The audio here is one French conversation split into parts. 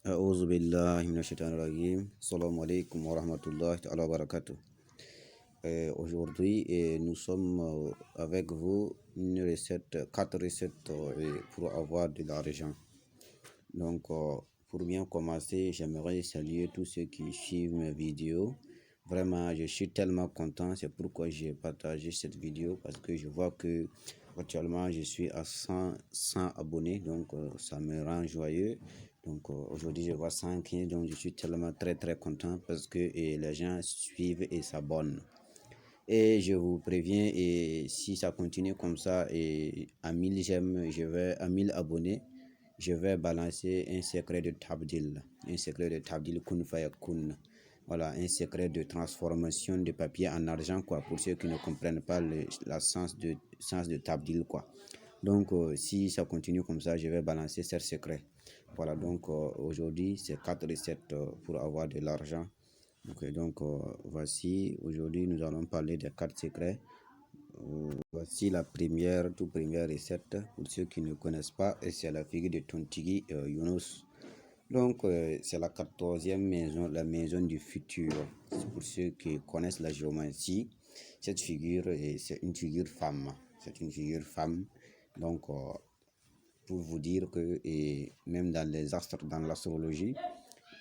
أعوذ بالله من الشيطان الرجيم. Salam alaikum wa rahmatullahi wa barakatuh. Aujourd'hui, nous sommes avec vous quatre recettes pour avoir de l'argent. Donc, pour bien commencer, j'aimerais saluer tous ceux qui suivent mes vidéos. Vraiment, je suis tellement content. C'est pourquoi j'ai partagé cette vidéo parce que je vois que actuellement je suis à 100 abonnés. Donc, ça me rend joyeux. Donc, aujourd'hui, je vois 115. Donc, je suis tellement très content parce que les gens suivent et s'abonnent. Et je vous préviens, et si ça continue comme ça, et à 1000 j'aime, à 1000 abonnés, je vais balancer un secret de Tabdil, Kun Fayakun. Voilà, un secret de transformation de papier en argent, quoi, pour ceux qui ne comprennent pas sens de Tabdil, quoi. Donc, si ça continue comme ça, je vais balancer ce secret. Voilà, donc aujourd'hui, c'est 4 recettes pour avoir de l'argent. Ok, donc voici, aujourd'hui nous allons parler des 4 secrets. Voici la toute première recette pour ceux qui ne connaissent pas, et c'est la figure de Tontigi Yunus. Donc c'est la 14e maison, la maison du futur. Pour ceux qui connaissent la géomancie, cette figure, c'est une figure femme. C'est une figure femme. Donc pour vous dire que, et même dans les astres, dans l'astrologie,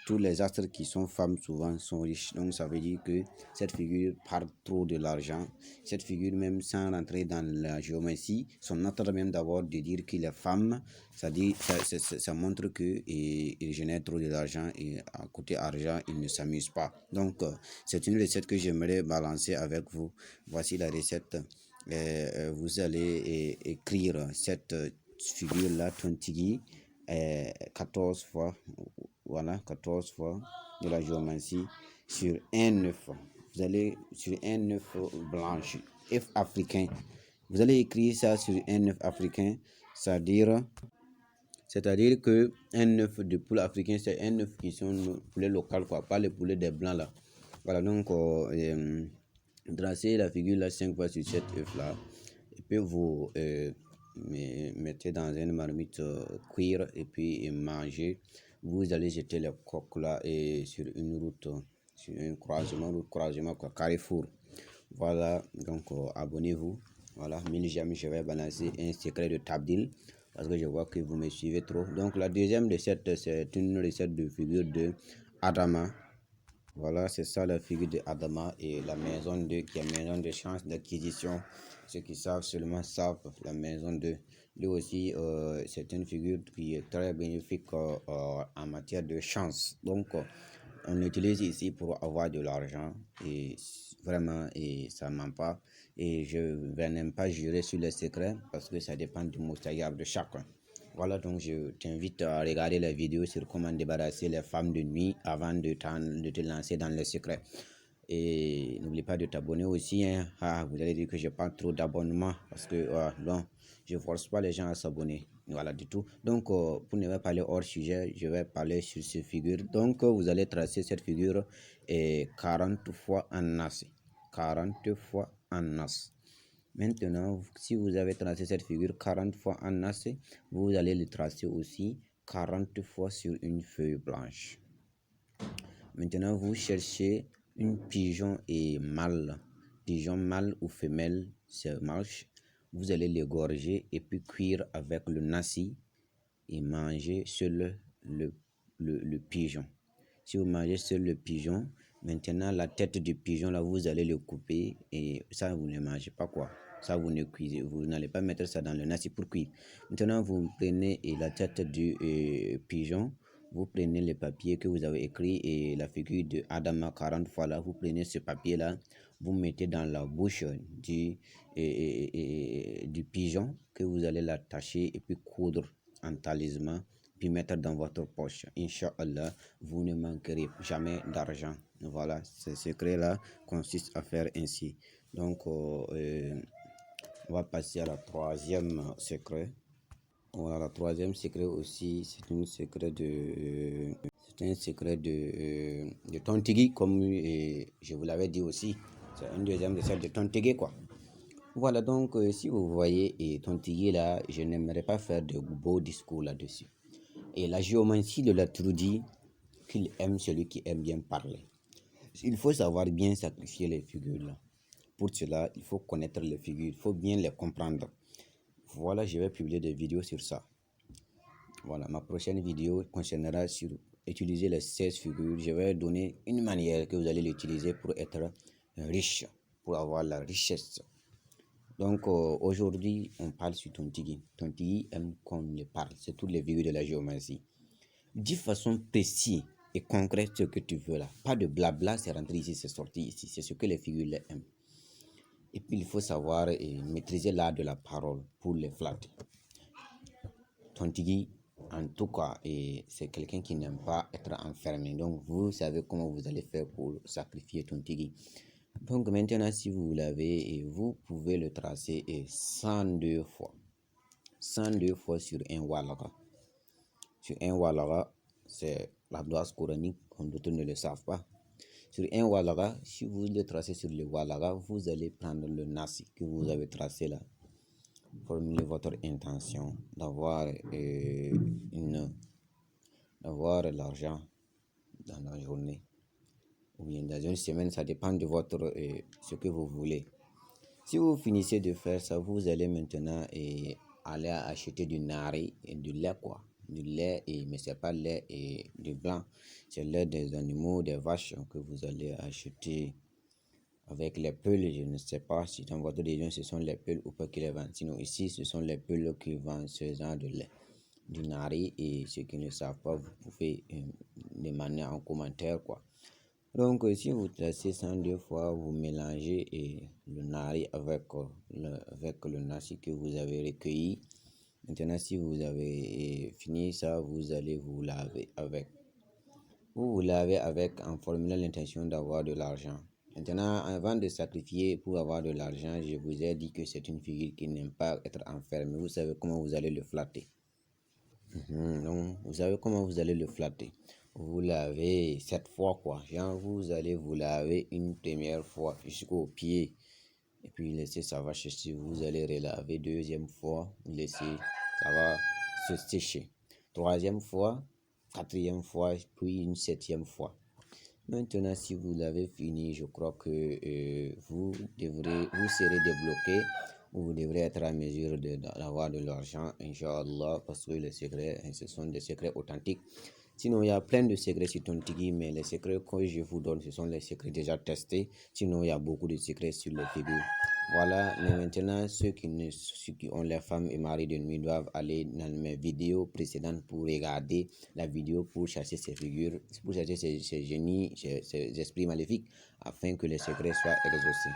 tous les astres qui sont femmes souvent sont riches. Donc ça veut dire que cette figure parle trop de l'argent. Cette figure, même sans rentrer dans la géométrie, son attente même d'abord de dire qu'il est femme, ça montre que il génère trop de l'argent, et à côté argent, il ne s'amuse pas. Donc c'est une recette que j'aimerais balancer avec vous. Voici la recette. Vous allez écrire cette figure-là, Tontigi, 14 fois. Voilà, 14 fois de la géomancie sur un œuf. Vous allez sur un œuf blanche, œuf africain. Vous allez écrire ça sur un œuf africain, c'est-à-dire que un œuf de poule africain, c'est un œuf qui sont poulet local, quoi, pas les poulets des blancs là. Voilà, donc tracez la figure là 5 fois sur cet œuf là, et puis vous mettez dans une marmite cuire, et puis manger. Vous allez jeter les coques là et sur une route, sur un croisement quoi, carrefour. Voilà, donc abonnez-vous. Voilà, 1000 j'aime, je vais balancer un secret de Tabdil parce que je vois que vous me suivez trop. Donc la deuxième recette, c'est une recette de figure de Adama. Voilà, c'est ça la figure de Adama, et la maison 2 qui est maison de chance d'acquisition. Ceux qui savent seulement savent la maison 2. Lui aussi, c'est une figure qui est très bénéfique en matière de chance. Donc, on l'utilise ici pour avoir de l'argent, et vraiment, et ça ne ment pas. Et je ne vais même pas jurer sur les secrets parce que ça dépend du moustayab de chacun. Voilà, donc je t'invite à regarder la vidéo sur comment débarrasser les femmes de nuit avant de te lancer dans les secrets. Et n'oublie pas de t'abonner aussi, hein. Vous allez dire que je pas trop d'abonnements parce que non, je force pas les gens à s'abonner. Voilà, du tout. Donc, pour ne pas parler hors sujet, je vais parler sur ces figures. Donc, vous allez tracer cette figure 40 fois en as. 40 fois en as. Maintenant, si vous avez tracé cette figure 40 fois en as, vous allez le tracer aussi 40 fois sur une feuille blanche. Maintenant, vous cherchez une pigeon et mâle. Pigeon mâle ou femelle, c'est marche. Vous allez l'égorger et puis cuire avec le nasi et manger seul le pigeon. Si vous mangez seul le pigeon, maintenant la tête du pigeon, là, vous allez le couper, et ça, vous ne mangez pas, quoi. Ça, vous ne cuisez, vous n'allez pas mettre ça dans le nasi pour cuire. Maintenant, vous prenez la tête du pigeon, vous prenez le papier que vous avez écrit et la figure de Adama 40 fois là, vous prenez ce papier-là, vous mettez dans la bouche du pigeon, que vous allez l'attacher et puis coudre en talisman, puis mettre dans votre poche. Inch'Allah, vous ne manquerez jamais d'argent. Voilà, ce secret-là consiste à faire ainsi. Donc, on va passer à la troisième secret. Voilà, la troisième secret aussi, c'est un secret de Tontigi, comme je vous l'avais dit aussi. C'est une deuxième recette de Tontigi, quoi. Voilà, donc si vous voyez Tontigi là, je n'aimerais pas faire de beaux discours là-dessus. Et la géomancie de la Tour dit qu'il aime celui qui aime bien parler. Il faut savoir bien sacrifier les figures là. Pour cela, il faut connaître les figures, il faut bien les comprendre. Voilà, je vais publier des vidéos sur ça. Voilà, ma prochaine vidéo concernera sur utiliser les 16 figures. Je vais donner une manière que vous allez l'utiliser pour être riche, pour avoir la richesse. Donc aujourd'hui, on parle sur Tontigi. Tontigi aime qu'on le parle, c'est toutes les figures de la géomancie. Dis façon précise et concrète ce que tu veux là. Pas de blabla, c'est rentré ici, c'est sorti ici. C'est ce que les figures aiment. Et puis il faut savoir maîtriser l'art de la parole pour les flatter. Tontigi, en tout cas, c'est quelqu'un qui n'aime pas être enfermé. Donc vous savez comment vous allez faire pour sacrifier Tontigi. Donc maintenant, si vous l'avez, vous pouvez le tracer 102 fois. 102 fois sur un Walaga. Sur un Walaga, c'est la base coranique, d'autres ne le savent pas. Sur un Walaga, si vous le tracez sur le Walaga, vous allez prendre le Nasi que vous avez tracé là. Formulez votre intention d'avoir l'argent dans la journée ou bien dans une semaine, ça dépend de votre ce que vous voulez. Si vous finissez de faire ça, vous allez maintenant aller acheter du nari et du lait quoi. Du lait, mais c'est pas lait du blanc, c'est lait des animaux, des vaches que vous allez acheter avec les peuls. Je ne sais pas si dans votre région ce sont les peuls ou pas qui les vendent. Sinon ici ce sont les peuls qui vendent ce genre de lait, du nari. Et ceux qui ne savent pas, vous pouvez demander en commentaire quoi. Donc si vous tracez 102 fois, vous mélangez le nari avec le nasi que vous avez recueilli. Maintenant si vous avez fini ça, vous allez vous laver avec. Vous lavez avec en formulant l'intention d'avoir de l'argent. Maintenant, avant de sacrifier pour avoir de l'argent, je vous ai dit que c'est une figure qui n'aime pas être enfermée. Vous savez comment vous allez le flatter. Donc, vous savez comment vous allez le flatter. Vous lavez 7 fois quoi. Genre, vous allez vous laver une première fois jusqu'au pied. Et puis, laissez ça va sécher. Vous allez relaver deuxième fois. Laissez ça va se sécher. Troisième fois, quatrième fois, puis une septième fois. Maintenant, si vous l'avez fini, je crois que vous serez débloqué ou vous devrez être à mesure d'avoir de l'argent, Inch'Allah, parce que les secrets, ce sont des secrets authentiques. Sinon, il y a plein de secrets sur Tontigi, mais les secrets que je vous donne, ce sont les secrets déjà testés. Sinon, il y a beaucoup de secrets sur les figures. Voilà, mais maintenant, ceux qui ont les femmes et maris de nuit doivent aller dans mes vidéos précédentes pour regarder la vidéo pour chercher ces figures, pour chercher ces génies, ces esprits maléfiques, afin que les secrets soient exaucés.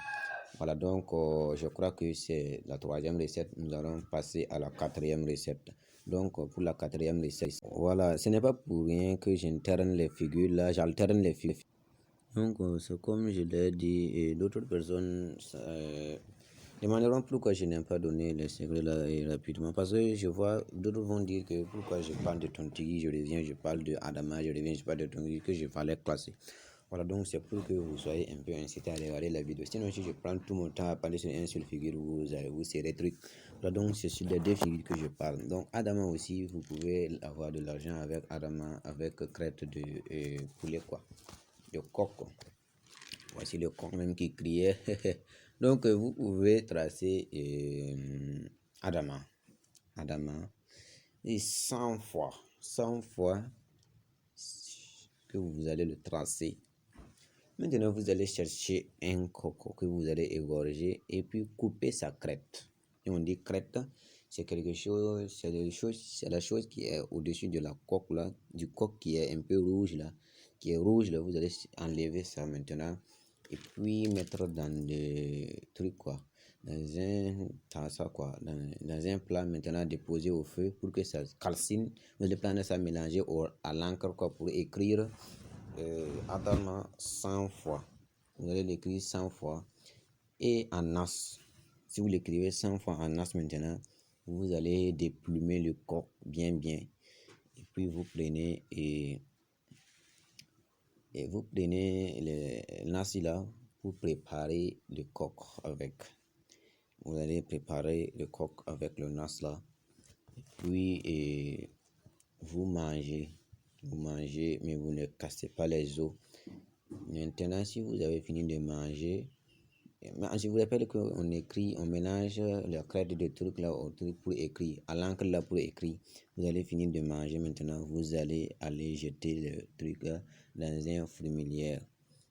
Voilà, donc je crois que c'est la troisième recette. Nous allons passer à la quatrième recette. Donc pour la quatrième recette, voilà, ce n'est pas pour rien que j'alterne les figures là, j'alterne les figures. Donc c'est comme je l'ai dit, et d'autres personnes demanderont pourquoi je n'ai pas donné les secrets là rapidement. Parce que je vois, d'autres vont dire que pourquoi je parle de Tontigi, je reviens, je parle de Adama, je reviens, je parle de Tontigi, que je fallait classer. Voilà, donc c'est pour que vous soyez un peu incité à regarder la vidéo. Sinon, si je prends tout mon temps à parler sur une seule figure, vous serez truc. Voilà, donc c'est sur les deux figures que je parle. Donc Adama aussi, vous pouvez avoir de l'argent avec Adama, avec crête de poulet quoi, de coq. Voici le coq même qui criait. Donc vous pouvez tracer Adama et 100 fois que vous allez le tracer. Maintenant, vous allez chercher un coco que vous allez égorger et puis couper sa crête. Et on dit crête, c'est quelque chose, c'est la chose qui est au-dessus de la coque là, du coq qui est un peu rouge là, qui est rouge là. Vous allez enlever ça maintenant et puis mettre dans des trucs quoi, dans un tas quoi, dans un plat maintenant déposé au feu pour que ça calcine. Vous allez prendre ça mélanger à l'encre quoi pour écrire. Adama 100 fois. Vous allez l'écrire 100 fois. Et en as, si vous l'écrivez 100 fois en as maintenant, vous allez déplumer le coq bien. Et puis vous prenez et vous prenez le nasi là pour préparer le coq avec. Vous allez préparer le coq avec le nas là. Et puis vous mangez, mais vous ne cassez pas les os. Maintenant, si vous avez fini de manger, je vous rappelle qu'on écrit, on mélange le crête de trucs là au truc pour écrire, à l'encre là pour écrire. Vous allez finir de manger maintenant, vous allez aller jeter le truc là dans un fourmilière.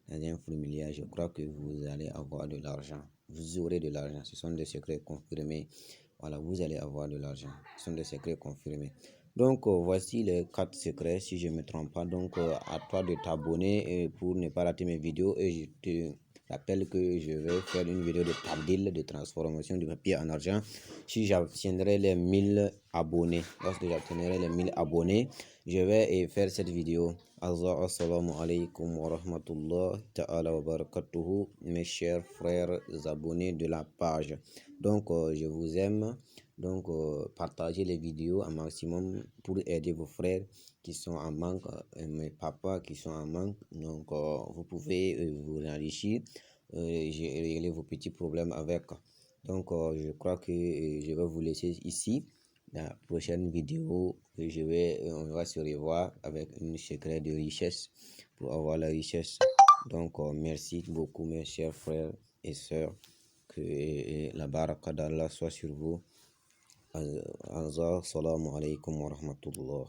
Je crois que vous allez avoir de l'argent. Vous aurez de l'argent. Ce sont des secrets confirmés. Voilà, vous allez avoir de l'argent. Ce sont des secrets confirmés. Donc, voici les 4 secrets, si je ne me trompe pas. Donc, à toi de t'abonner pour ne pas rater mes vidéos. Et je te rappelle que je vais faire une vidéo de tabdil, de transformation du papier en argent. Si j'obtiendrai les 1000 abonnés, lorsque j'obtiendrai les 1000 abonnés, je vais faire cette vidéo. Assalamu alaikum wa rahmatullah ta'ala wa barakatuhu, mes chers frères abonnés de la page. Donc, je vous aime. Donc, partagez les vidéos un maximum pour aider vos frères qui sont en manque, mes papas qui sont en manque. Donc, vous pouvez vous enrichir, régler vos petits problèmes avec. Donc, je crois que je vais vous laisser ici. La prochaine vidéo, on va se revoir avec un secret de richesse pour avoir la richesse. Donc, merci beaucoup, mes chers frères et sœurs. Que la baraka d'Allah soit sur vous. Assalamu alaikum wa rahmatullah.